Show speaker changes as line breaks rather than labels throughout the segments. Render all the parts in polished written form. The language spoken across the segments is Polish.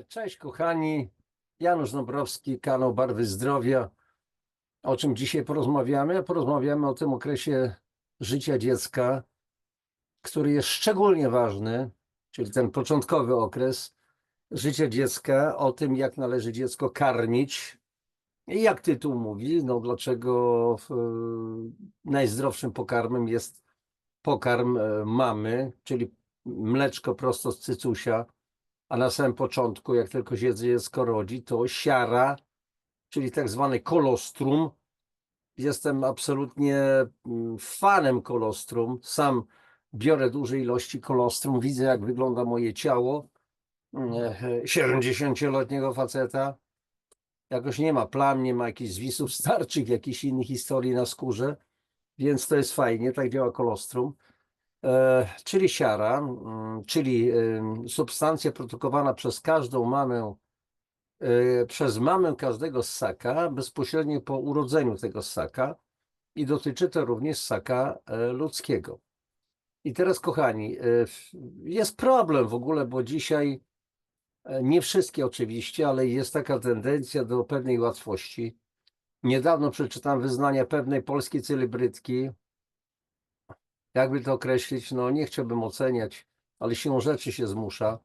Cześć kochani, Janusz Dąbrowski, kanał Barwy Zdrowia. O czym dzisiaj porozmawiamy? Porozmawiamy o tym okresie życia dziecka, który jest szczególnie ważny, czyli ten początkowy okres życia dziecka, o tym jak należy dziecko karmić. I jak tytuł mówi, no dlaczego najzdrowszym pokarmem jest pokarm mamy, czyli mleczko prosto z cycusia. A na samym początku, jak tylko się dziecko rodzi, to siara, czyli tak zwany kolostrum. Jestem absolutnie fanem kolostrum. Sam biorę duże ilości kolostrum, widzę jak wygląda moje ciało 70-letniego faceta. Jakoś nie ma plam, nie ma jakichś zwisów starczych, jakichś innych historii na skórze, więc to jest fajnie, tak działa kolostrum. Czyli siara, czyli substancja produkowana przez każdą mamę, przez mamę każdego ssaka, bezpośrednio po urodzeniu tego ssaka, i dotyczy to również ssaka ludzkiego. I teraz, kochani, jest problem w ogóle, bo dzisiaj, nie wszystkie oczywiście, ale jest taka tendencja do pewnej łatwości. Niedawno przeczytałem wyznania pewnej polskiej celebrytki. Jakby to określić, no nie chciałbym oceniać, ale siłą rzeczy się zmusza.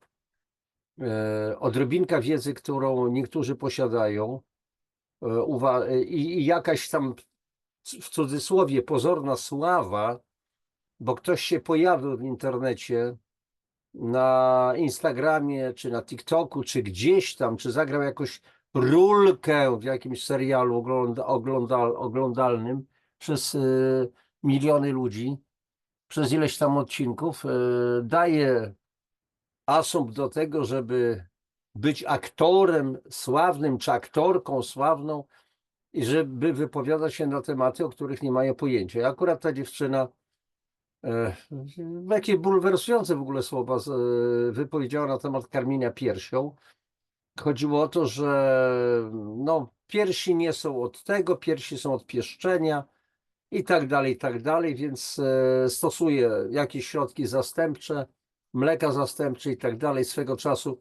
Odrobinka wiedzy, którą niektórzy posiadają, i jakaś tam w cudzysłowie pozorna sława, bo ktoś się pojawił w internecie, na Instagramie, czy na TikToku, czy gdzieś tam, czy zagrał jakąś rulkę w jakimś serialu oglądalnym przez miliony ludzi, przez ileś tam odcinków, daje asumpt do tego, żeby być aktorem sławnym, czy aktorką sławną i żeby wypowiadać się na tematy, o których nie mają pojęcia. I akurat ta dziewczyna jakie bulwersujące w ogóle słowa wypowiedziała na temat karmienia piersią. Chodziło o to, że no, piersi nie są od tego, piersi są od pieszczenia i tak dalej, więc stosuje jakieś środki zastępcze, mleka zastępcze i tak dalej. Swego czasu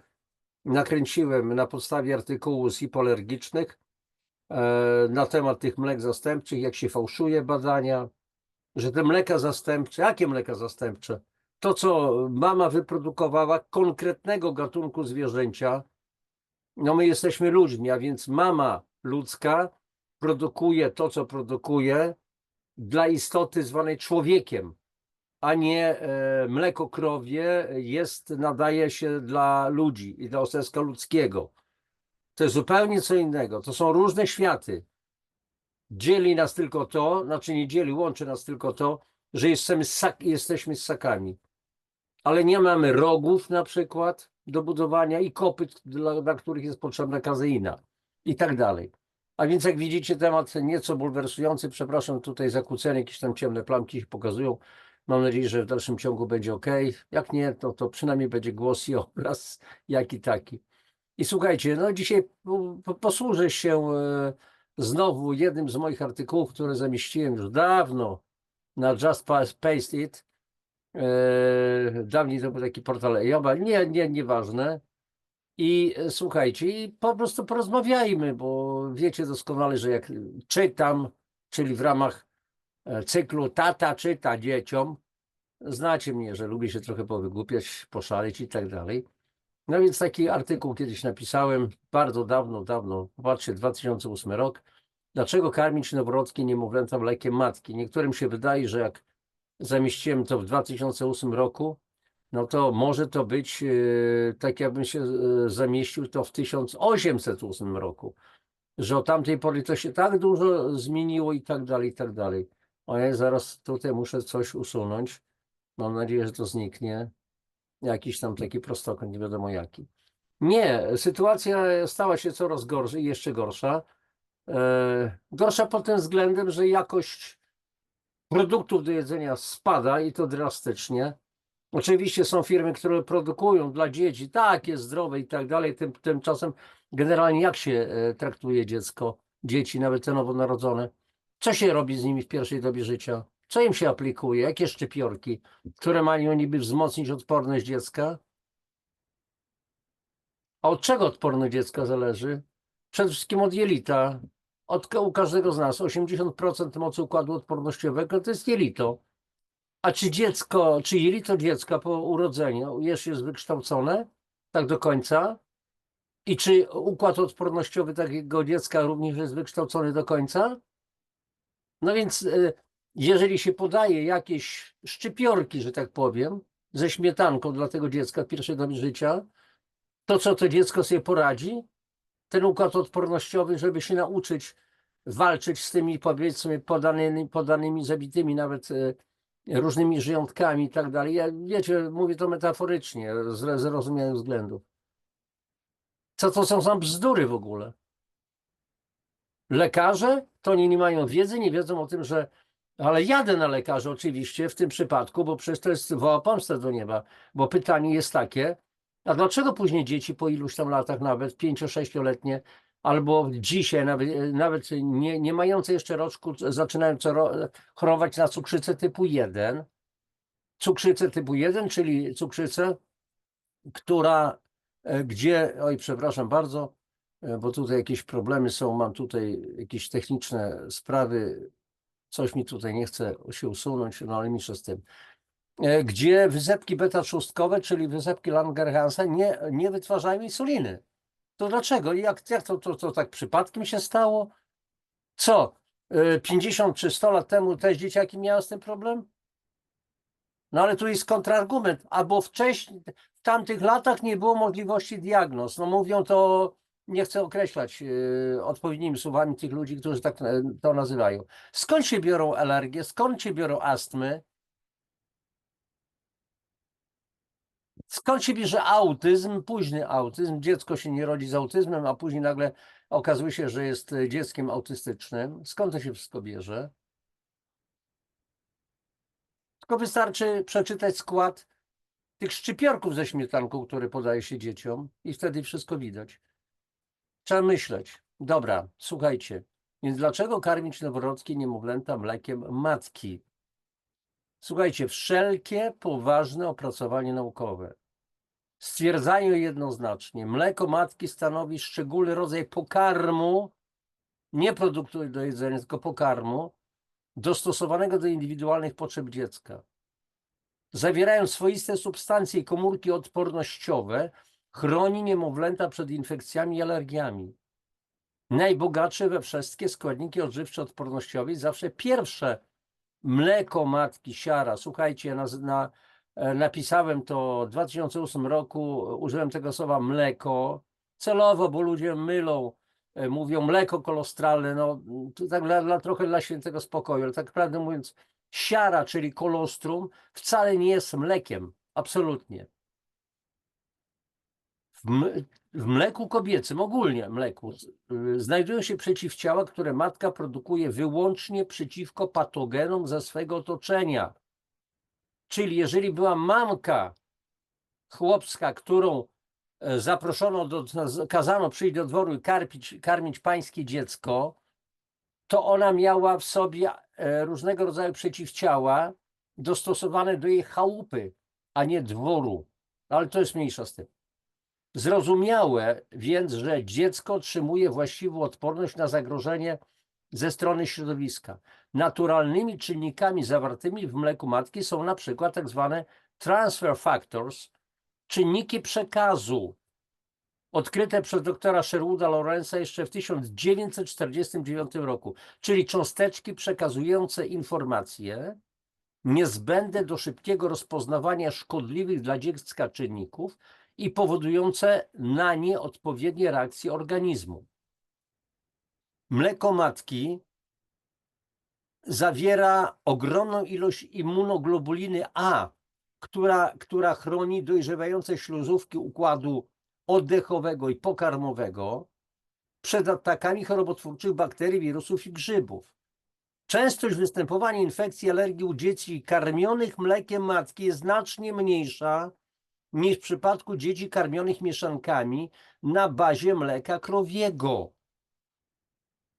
nakręciłem na podstawie artykułów z hipoalergicznych na temat tych mlek zastępczych, jak się fałszuje badania, że te mleka zastępcze, jakie mleka zastępcze? To, co mama wyprodukowała konkretnego gatunku zwierzęcia, no my jesteśmy ludźmi, a więc mama ludzka produkuje to, co produkuje dla istoty zwanej człowiekiem, a nie mleko krowie nadaje się dla ludzi i dla oseska ludzkiego. To jest zupełnie co innego. To są różne światy. Dzieli nas tylko to, znaczy nie dzieli, łączy nas tylko to, że jesteśmy ssakami. Ale nie mamy rogów na przykład do budowania i kopyt, dla których jest potrzebna kazeina i tak dalej. A więc jak widzicie, temat nieco bulwersujący, przepraszam, tutaj zakłócenie, jakieś tam ciemne plamki się pokazują. Mam nadzieję, że w dalszym ciągu będzie ok. Jak nie, to przynajmniej będzie głos i obraz jaki taki. I słuchajcie, no dzisiaj posłużę się znowu jednym z moich artykułów, które zamieściłem już dawno na Just Paste It. Dawniej to był taki portal Ejoba, nieważne. I słuchajcie, i po prostu porozmawiajmy, bo wiecie doskonale, że jak czytam, czyli w ramach cyklu Tata czyta dzieciom, znacie mnie, że lubię się trochę powygłupiać, poszaleć i tak dalej. No więc taki artykuł kiedyś napisałem, bardzo dawno, popatrzcie, 2008 rok. Dlaczego karmić noworodki niemowlęta mlekiem matki? Niektórym się wydaje, że jak zamieściłem to w 2008 roku, no to może to być tak, jakbym się zamieścił to w 1808 roku, że od tamtej pory to się tak dużo zmieniło i tak dalej, i tak dalej. A ja zaraz tutaj muszę coś usunąć. Mam nadzieję, że to zniknie. Jakiś tam taki prostokąt, nie wiadomo jaki. Nie, sytuacja stała się coraz gorsza i jeszcze gorsza. Gorsza pod tym względem, że jakość produktów do jedzenia spada i to drastycznie. Oczywiście są firmy, które produkują dla dzieci takie zdrowe i tak dalej. Tymczasem generalnie jak się traktuje dzieci, nawet te nowonarodzone? Co się robi z nimi w pierwszej dobie życia? Co im się aplikuje? Jakie szczepionki, które mają niby wzmocnić odporność dziecka? A od czego odporność dziecka zależy? Przede wszystkim od jelita. U każdego z nas 80% mocy układu odpornościowego to jest jelito. A czy jelito dziecka po urodzeniu jest wykształcone tak do końca? I czy układ odpornościowy takiego dziecka również jest wykształcony do końca? No więc jeżeli się podaje jakieś szczypiorki, że tak powiem, ze śmietanką dla tego dziecka w pierwszej dobie życia, to co to dziecko sobie poradzi? Ten układ odpornościowy, żeby się nauczyć walczyć z tymi, powiedzmy, podanymi zabitymi nawet różnymi żyjątkami i tak dalej. Ja, wiecie, mówię to metaforycznie, z zrozumiałych względów. Co to są za bzdury w ogóle? Lekarze, to oni nie mają wiedzy, nie wiedzą o tym, że... Ale jadę na lekarza oczywiście w tym przypadku, bo przecież to jest woła pomsta do nieba. Bo pytanie jest takie, a dlaczego później dzieci po iluś tam latach, nawet 5-6-letnie, albo dzisiaj, nawet nie mające jeszcze roczku, zaczynają chorować na cukrzycę typu 1. Cukrzycę typu 1, czyli cukrzycę, która, oj przepraszam bardzo, bo tutaj jakieś problemy są, mam tutaj jakieś techniczne sprawy, coś mi tutaj nie chce się usunąć, no ale mniejsza z tym. Gdzie wyzepki beta-trzustkowe, czyli wyzepki Langerhansa nie wytwarzają insuliny. To dlaczego? Jak to tak przypadkiem się stało? Co? 50 czy 100 lat temu też dzieciaki miały z tym problem? No ale tu jest kontrargument, albo wcześniej, w tamtych latach nie było możliwości diagnoz. No mówią to, nie chcę określać odpowiednimi słowami tych ludzi, którzy tak to nazywają. Skąd się biorą alergie, skąd się biorą astmy? Skąd się bierze autyzm, późny autyzm? Dziecko się nie rodzi z autyzmem, a później nagle okazuje się, że jest dzieckiem autystycznym. Skąd to się wszystko bierze? Tylko wystarczy przeczytać skład tych szczypiorków ze śmietanką, które podaje się dzieciom i wtedy wszystko widać. Trzeba myśleć. Dobra, słuchajcie. Więc dlaczego karmić noworodkie niemowlęta mlekiem matki? Słuchajcie, wszelkie poważne opracowanie naukowe stwierdzają jednoznacznie, mleko matki stanowi szczególny rodzaj pokarmu, nie produktu do jedzenia, tylko pokarmu, dostosowanego do indywidualnych potrzeb dziecka. Zawierają swoiste substancje i komórki odpornościowe, chroni niemowlęta przed infekcjami i alergiami. Najbogatsze we wszystkie składniki odżywcze odpornościowe, zawsze pierwsze mleko matki, siara. Słuchajcie, napisałem to w 2008 roku, użyłem tego słowa mleko celowo, bo ludzie mylą, mówią mleko kolostralne, no to tak trochę dla świętego spokoju, ale tak naprawdę mówiąc, siara, czyli kolostrum, wcale nie jest mlekiem, absolutnie. W mleku kobiecym, ogólnie mleku, znajdują się przeciwciała, które matka produkuje wyłącznie przeciwko patogenom ze swego otoczenia. Czyli jeżeli była mamka chłopska, którą zaproszono, kazano przyjść do dworu i karmić pańskie dziecko, to ona miała w sobie różnego rodzaju przeciwciała dostosowane do jej chałupy, a nie dworu. Ale to jest mniejsza z tym. Zrozumiałe więc, że dziecko otrzymuje właściwą odporność na zagrożenie ze strony środowiska. Naturalnymi czynnikami zawartymi w mleku matki są na przykład tak zwane transfer factors, czynniki przekazu, odkryte przez doktora Sherwooda Lawrence'a jeszcze w 1949 roku, czyli cząsteczki przekazujące informacje niezbędne do szybkiego rozpoznawania szkodliwych dla dziecka czynników i powodujące na nie odpowiednie reakcje organizmu. Mleko matki zawiera ogromną ilość immunoglobuliny A, która chroni dojrzewające śluzówki układu oddechowego i pokarmowego przed atakami chorobotwórczych bakterii, wirusów i grzybów. Częstość występowania infekcji, alergii u dzieci karmionych mlekiem matki jest znacznie mniejsza niż w przypadku dzieci karmionych mieszankami na bazie mleka krowiego.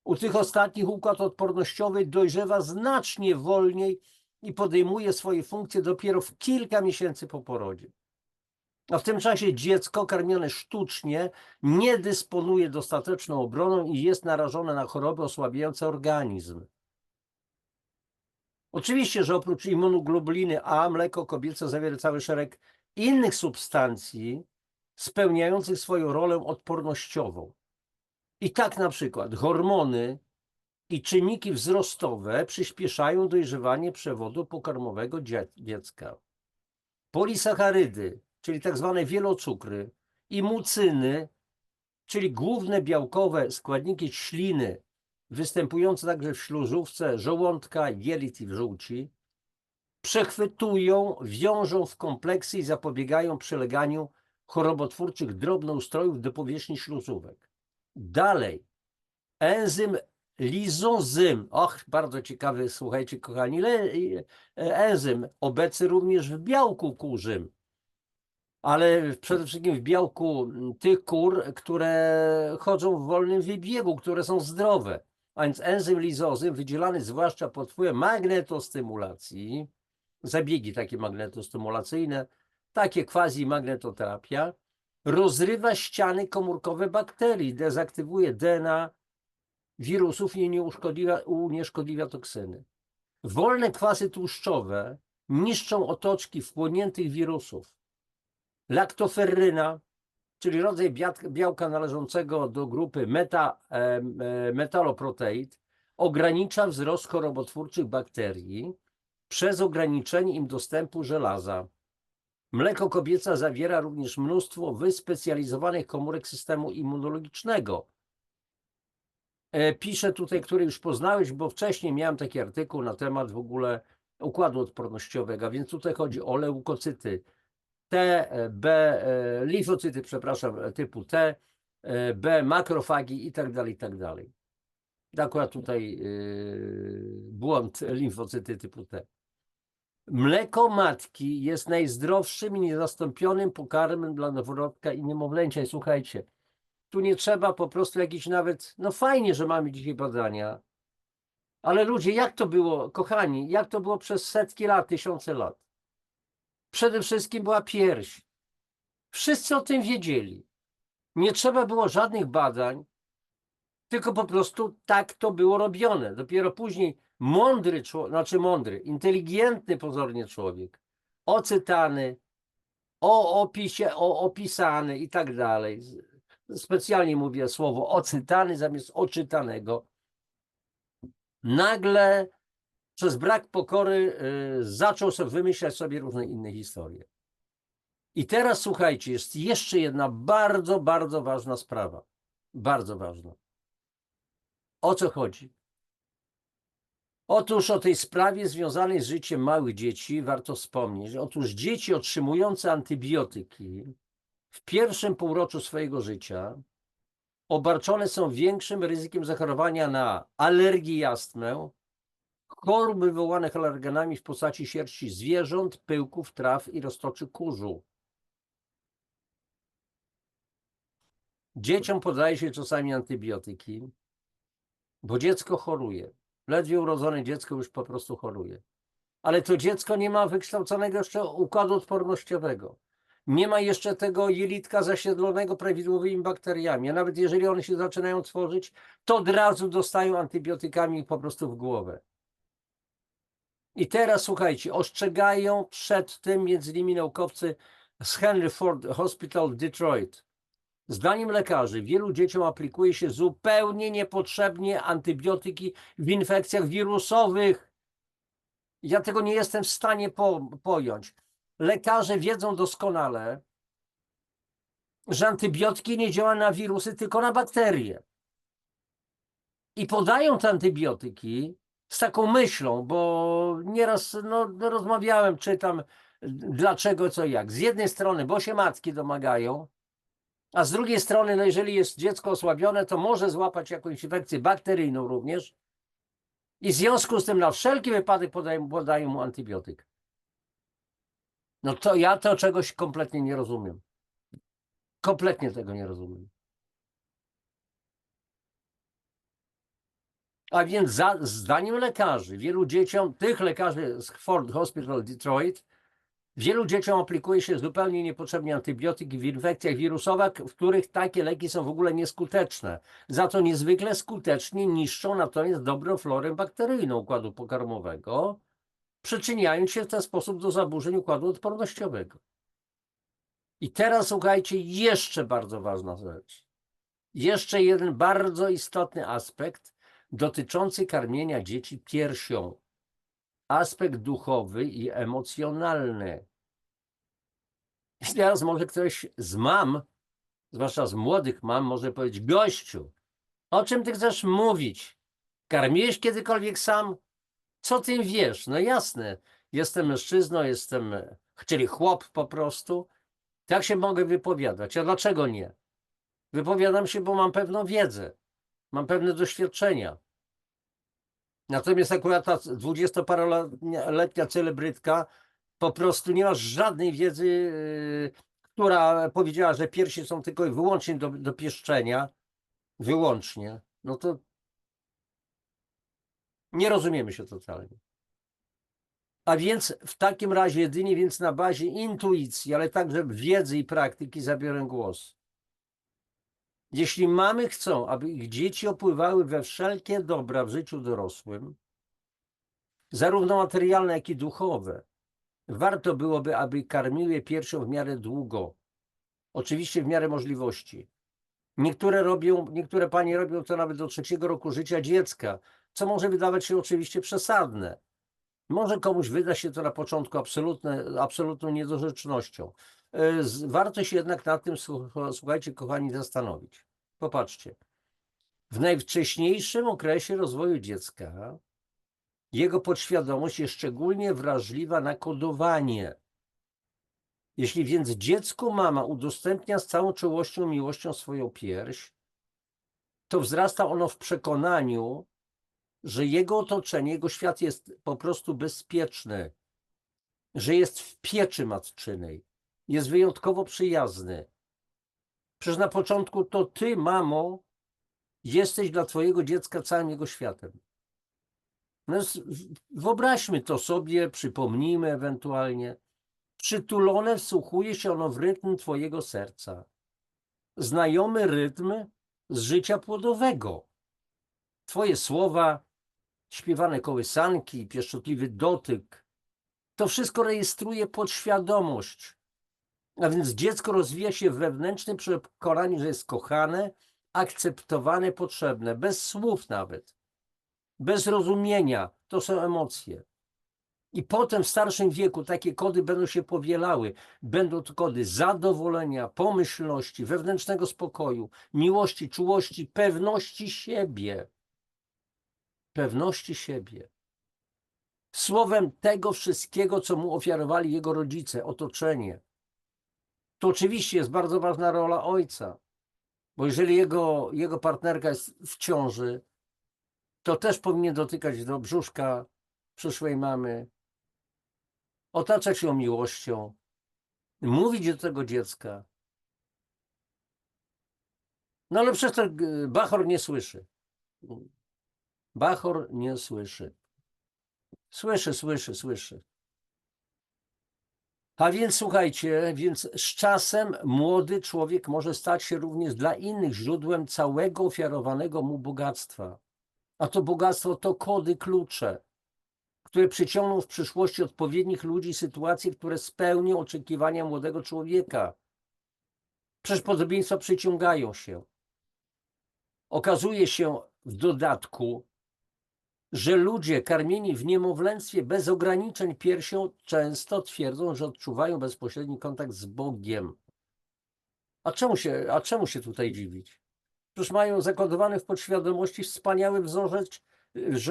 U tych ostatnich układ odpornościowy dojrzewa znacznie wolniej i podejmuje swoje funkcje dopiero w kilka miesięcy po porodzie. A w tym czasie dziecko karmione sztucznie nie dysponuje dostateczną obroną i jest narażone na choroby osłabiające organizm. Oczywiście, że oprócz immunoglobuliny A mleko kobiece zawiera cały szereg innych substancji spełniających swoją rolę odpornościową. I tak na przykład hormony i czynniki wzrostowe przyspieszają dojrzewanie przewodu pokarmowego dziecka. Polisacharydy, czyli tak zwane wielocukry, i mucyny, czyli główne białkowe składniki śliny, występujące także w śluzówce żołądka, jelit i w żółci, przechwytują, wiążą w kompleksy i zapobiegają przyleganiu chorobotwórczych drobnoustrojów do powierzchni śluzówek. Dalej, enzym lizozym, bardzo ciekawy, słuchajcie kochani, enzym obecny również w białku kurzym, ale przede wszystkim w białku tych kur, które chodzą w wolnym wybiegu, które są zdrowe. A więc enzym lizozym wydzielany zwłaszcza pod wpływem magnetostymulacji, zabiegi takie magnetostymulacyjne, takie quasi-magnetoterapia, rozrywa ściany komórkowe bakterii, dezaktywuje DNA wirusów i unieszkodliwia toksyny. Wolne kwasy tłuszczowe niszczą otoczki wchłoniętych wirusów. Laktoferryna, czyli rodzaj białka należącego do grupy metaloproteid, ogranicza wzrost chorobotwórczych bakterii przez ograniczenie im dostępu żelaza. Mleko kobiece zawiera również mnóstwo wyspecjalizowanych komórek systemu immunologicznego. Piszę tutaj, który już poznałeś, bo wcześniej miałem taki artykuł na temat w ogóle układu odpornościowego, a więc tutaj chodzi o leukocyty T, B, limfocyty, przepraszam, typu T, B, makrofagi i tak dalej, i tak dalej. Akurat tutaj błąd, limfocyty typu T. Mleko matki jest najzdrowszym i niezastąpionym pokarmem dla noworodka i niemowlęcia. I słuchajcie, tu nie trzeba po prostu jakiś nawet, no fajnie, że mamy dzisiaj badania, ale ludzie, jak to było, kochani, jak to było przez setki lat, tysiące lat? Przede wszystkim była pierś. Wszyscy o tym wiedzieli. Nie trzeba było żadnych badań, tylko po prostu tak to było robione. Dopiero później mądry człowiek, znaczy mądry, inteligentny pozornie człowiek, oczytany, opisany i tak dalej. Specjalnie mówię słowo oczytany zamiast oczytanego. Nagle przez brak pokory zaczął sobie wymyślać sobie różne inne historie. I teraz słuchajcie, jest jeszcze jedna bardzo, bardzo ważna sprawa. Bardzo ważna. O co chodzi? Otóż o tej sprawie związanej z życiem małych dzieci warto wspomnieć. Otóż dzieci otrzymujące antybiotyki w pierwszym półroczu swojego życia obarczone są większym ryzykiem zachorowania na alergię i astmę, chorób wywołanych alergenami w postaci sierści zwierząt, pyłków, traw i roztoczy kurzu. Dzieciom podaje się czasami antybiotyki, bo dziecko choruje. Ledwie urodzone dziecko już po prostu choruje. Ale to dziecko nie ma wykształconego jeszcze układu odpornościowego. Nie ma jeszcze tego jelitka zasiedlonego prawidłowymi bakteriami. A nawet jeżeli one się zaczynają tworzyć, to od razu dostają antybiotykami po prostu w głowę. I teraz słuchajcie, ostrzegają przed tym między innymi naukowcy z Henry Ford Hospital Detroit. Zdaniem lekarzy wielu dzieciom aplikuje się zupełnie niepotrzebnie antybiotyki w infekcjach wirusowych. Ja tego nie jestem w stanie pojąć. Lekarze wiedzą doskonale, że antybiotyki nie działają na wirusy, tylko na bakterie. I podają te antybiotyki z taką myślą, bo nieraz rozmawiałem, czytam, dlaczego, co, jak. Z jednej strony, bo się matki domagają, a z drugiej strony, no jeżeli jest dziecko osłabione, to może złapać jakąś infekcję bakteryjną również i w związku z tym na wszelki wypadek podają mu antybiotyk. No to ja to czegoś kompletnie nie rozumiem. Kompletnie tego nie rozumiem. A więc zdaniem lekarzy, wielu dzieciom, tych lekarzy z Ford Hospital Detroit, Wielu dzieciom aplikuje się zupełnie niepotrzebnie antybiotyki w infekcjach wirusowych, w których takie leki są w ogóle nieskuteczne. Za to niezwykle skutecznie niszczą natomiast dobrą florę bakteryjną układu pokarmowego, przyczyniając się w ten sposób do zaburzeń układu odpornościowego. I teraz słuchajcie, jeszcze bardzo ważna rzecz. Jeszcze jeden bardzo istotny aspekt dotyczący karmienia dzieci piersią. Aspekt duchowy i emocjonalny. I teraz może ktoś z mam, zwłaszcza z młodych mam, może powiedzieć: gościu, o czym ty chcesz mówić? Karmiłeś kiedykolwiek sam? Co ty wiesz? No jasne, jestem mężczyzną, czyli chłop po prostu. Tak się mogę wypowiadać. A dlaczego nie? Wypowiadam się, bo mam pewną wiedzę, mam pewne doświadczenia. Natomiast akurat ta 20-paroletnia celebrytka po prostu nie ma żadnej wiedzy, która powiedziała, że piersi są tylko i wyłącznie do pieszczenia. Wyłącznie. No to nie rozumiemy się totalnie. A więc w takim razie jedynie więc na bazie intuicji, ale także wiedzy i praktyki zabiorę głos. Jeśli mamy chcą, aby ich dzieci opływały we wszelkie dobra w życiu dorosłym, zarówno materialne, jak i duchowe, warto byłoby, aby karmiły je piersią w miarę długo. Oczywiście w miarę możliwości. Niektóre panie robią to nawet do 3. roku życia dziecka, co może wydawać się oczywiście przesadne. Może komuś wyda się to na początku absolutną niedorzecznością. Warto się jednak nad tym, słuchajcie, kochani, zastanowić. Popatrzcie. W najwcześniejszym okresie rozwoju dziecka jego podświadomość jest szczególnie wrażliwa na kodowanie. Jeśli więc dziecku mama udostępnia z całą czułością, miłością swoją pierś, to wzrasta ono w przekonaniu, że jego otoczenie, jego świat jest po prostu bezpieczny, że jest w pieczy matczynej, jest wyjątkowo przyjazny. Przecież na początku to ty, mamo, jesteś dla twojego dziecka całym jego światem. No, wyobraźmy to sobie, przypomnijmy ewentualnie. Przytulone wsłuchuje się ono w rytm twojego serca. Znajomy rytm z życia płodowego. Twoje słowa, śpiewane kołysanki, pieszczotliwy dotyk, to wszystko rejestruje podświadomość. A więc dziecko rozwija się w wewnętrznym przekonaniu, że jest kochane, akceptowane, potrzebne, bez słów nawet, bez rozumienia. To są emocje. I potem w starszym wieku takie kody będą się powielały. Będą to kody zadowolenia, pomyślności, wewnętrznego spokoju, miłości, czułości, pewności siebie. Pewności siebie. Słowem tego wszystkiego, co mu ofiarowali jego rodzice, otoczenie. To oczywiście jest bardzo ważna rola ojca, bo jeżeli jego partnerka jest w ciąży, to też powinien dotykać do brzuszka przyszłej mamy, otaczać ją miłością, mówić do tego dziecka. No ale przez to Bachor nie słyszy. Bachor nie słyszy. Słyszy. A więc słuchajcie, z czasem młody człowiek może stać się również dla innych źródłem całego ofiarowanego mu bogactwa. A to bogactwo to kody, klucze, które przyciągną w przyszłości odpowiednich ludzi, sytuacje, które spełnią oczekiwania młodego człowieka. Przecież podobieństwa przyciągają się. Okazuje się w dodatku, że ludzie karmieni w niemowlęctwie bez ograniczeń piersią często twierdzą, że odczuwają bezpośredni kontakt z Bogiem. A czemu się tutaj dziwić? Przecież mają zakodowany w podświadomości wspaniały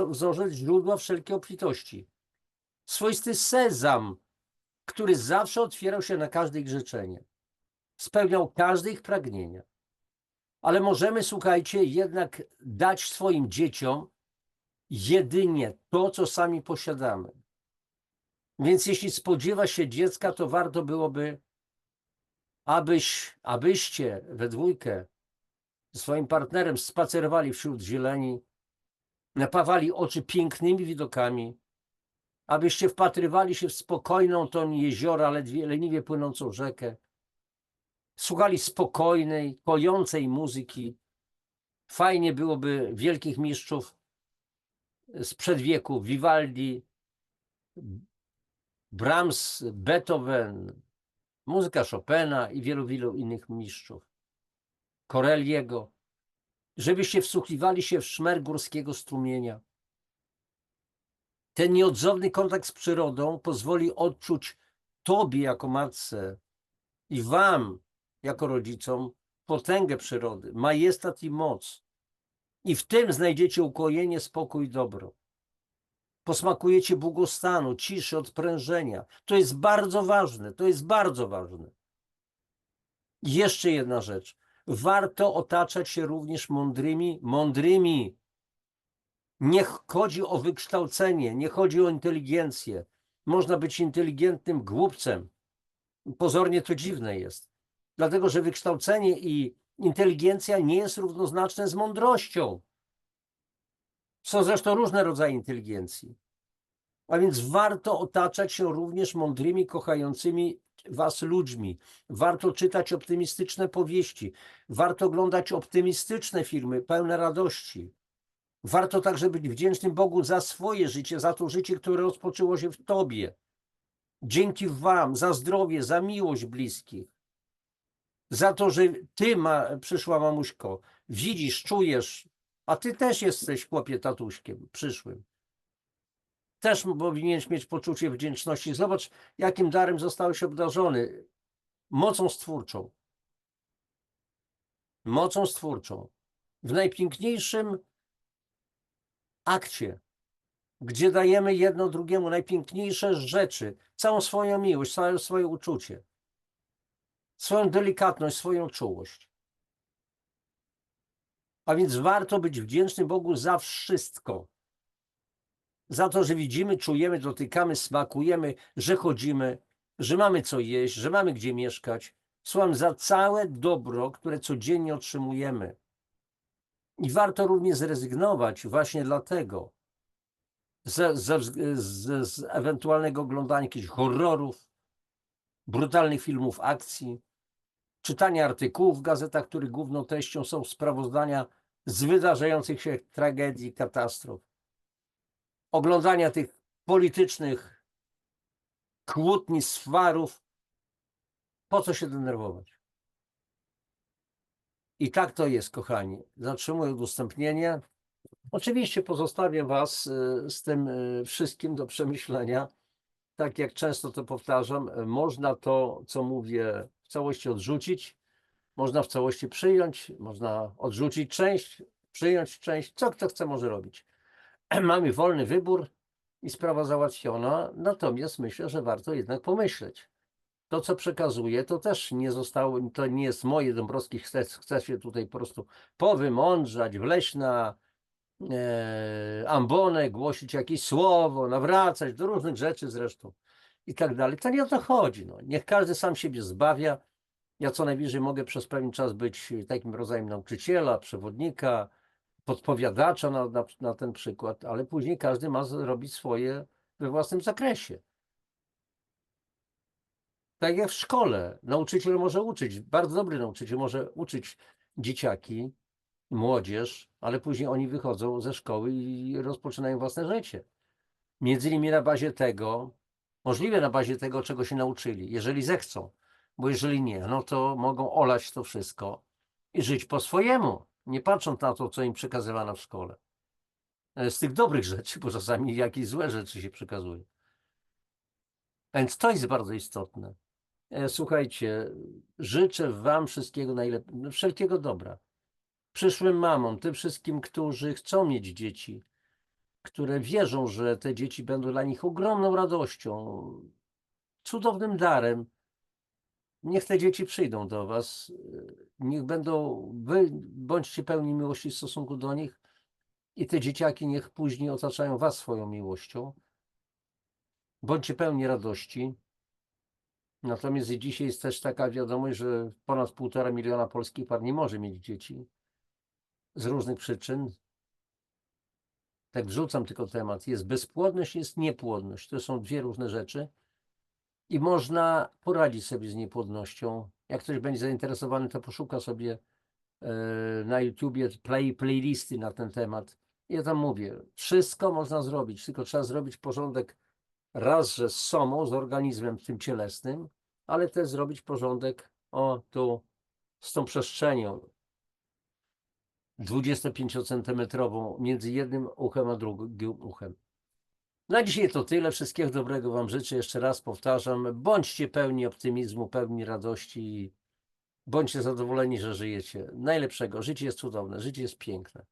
wzorzec źródła wszelkiej obfitości. Swoisty sezam, który zawsze otwierał się na każde ich życzenie. Spełniał każde ich pragnienia. Ale możemy, słuchajcie, jednak dać swoim dzieciom jedynie to, co sami posiadamy. Więc jeśli spodziewa się dziecka, to warto byłoby, abyście we dwójkę ze swoim partnerem spacerowali wśród zieleni, napawali oczy pięknymi widokami, abyście wpatrywali się w spokojną tą jeziora, leniwie płynącą rzekę, słuchali spokojnej, kojącej muzyki. Fajnie byłoby wielkich mistrzów sprzed wieku, Vivaldi, Brahms, Beethoven, muzyka Chopina i wielu innych mistrzów, Corelliego, żebyście wsłuchiwali się w szmer górskiego strumienia. Ten nieodzowny kontakt z przyrodą pozwoli odczuć tobie jako matce i wam jako rodzicom potęgę przyrody, majestat i moc. I w tym znajdziecie ukojenie, spokój i dobro. Posmakujecie błogostanu, ciszy, odprężenia. To jest bardzo ważne, to jest bardzo ważne. I jeszcze jedna rzecz. Warto otaczać się również mądrymi. Nie chodzi o wykształcenie, nie chodzi o inteligencję. Można być inteligentnym głupcem. Pozornie to dziwne jest. Dlatego, że wykształcenie i inteligencja nie jest równoznaczne z mądrością. Są zresztą różne rodzaje inteligencji. A więc warto otaczać się również mądrymi, kochającymi was ludźmi. Warto czytać optymistyczne powieści. Warto oglądać optymistyczne filmy, pełne radości. Warto także być wdzięcznym Bogu za swoje życie, za to życie, które rozpoczęło się w tobie. Dzięki wam, za zdrowie, za miłość bliskich. Za to, że ty, przyszła mamuśko, widzisz, czujesz, a ty też jesteś, chłopie, tatuśkiem przyszłym. Też powinieneś mieć poczucie wdzięczności. Zobacz, jakim darem zostałeś obdarzony. Mocą stwórczą. Mocą stwórczą. W najpiękniejszym akcie, gdzie dajemy jedno drugiemu najpiękniejsze rzeczy, całą swoją miłość, całe swoje uczucie, swoją delikatność, swoją czułość. A więc warto być wdzięcznym Bogu za wszystko. Za to, że widzimy, czujemy, dotykamy, smakujemy, że chodzimy, że mamy co jeść, że mamy gdzie mieszkać. Słucham, za całe dobro, które codziennie otrzymujemy. I warto również zrezygnować właśnie dlatego z ewentualnego oglądania jakichś horrorów, brutalnych filmów akcji, czytania artykułów w gazetach, których główną treścią są sprawozdania z wydarzających się tragedii, katastrof, oglądania tych politycznych kłótni, swarów. Po co się denerwować? I tak to jest, kochani. Zatrzymuję udostępnienie. Oczywiście pozostawię was z tym wszystkim do przemyślenia. Tak jak często to powtarzam, można to, co mówię, w całości odrzucić, można w całości przyjąć, można odrzucić część, przyjąć część, co kto chce może robić. Mamy wolny wybór i sprawa załatwiona, natomiast myślę, że warto jednak pomyśleć. To, co przekazuję, to też nie zostało, to nie jest moje. Dąbrowski chce się tutaj po prostu powymądrzać, wleźć na ambonę, głosić jakieś słowo, nawracać do różnych rzeczy zresztą i tak dalej. To nie o to chodzi. No. Niech każdy sam siebie zbawia. Ja co najwyżej mogę przez pewien czas być takim rodzajem nauczyciela, przewodnika, podpowiadacza na ten przykład, ale później każdy ma robić swoje we własnym zakresie. Tak jak w szkole. Nauczyciel może uczyć, bardzo dobry nauczyciel może uczyć dzieciaki, młodzież, ale później oni wychodzą ze szkoły i rozpoczynają własne życie. Między innymi na bazie tego, możliwe na bazie tego, czego się nauczyli, jeżeli zechcą, bo jeżeli nie, no to mogą olać to wszystko i żyć po swojemu, nie patrząc na to, co im przekazywano w szkole. Z tych dobrych rzeczy, bo czasami jakieś złe rzeczy się przekazuje. Więc to jest bardzo istotne. Słuchajcie, życzę wam wszystkiego najlepszego, wszelkiego dobra. Przyszłym mamom, tym wszystkim, którzy chcą mieć dzieci, które wierzą, że te dzieci będą dla nich ogromną radością, cudownym darem. Niech te dzieci przyjdą do was, niech będą, wy bądźcie pełni miłości w stosunku do nich i te dzieciaki niech później otaczają was swoją miłością. Bądźcie pełni radości. Natomiast dzisiaj jest też taka wiadomość, że ponad 1,5 miliona polskich par nie może mieć dzieci z różnych przyczyn. tak wrzucam tylko temat, jest bezpłodność, jest niepłodność. To są dwie różne rzeczy i można poradzić sobie z niepłodnością. Jak ktoś będzie zainteresowany, to poszuka sobie na YouTubie playlisty na ten temat. Ja tam mówię, wszystko można zrobić, tylko trzeba zrobić porządek raz, że z sobą, z organizmem tym cielesnym, ale też zrobić porządek tu z tą przestrzenią 25-centymetrową między jednym uchem a drugim uchem. Na dzisiaj to tyle. Wszystkiego dobrego Wam życzę. Jeszcze raz powtarzam, bądźcie pełni optymizmu, pełni radości. Bądźcie zadowoleni, że żyjecie. Najlepszego. Życie jest cudowne, życie jest piękne.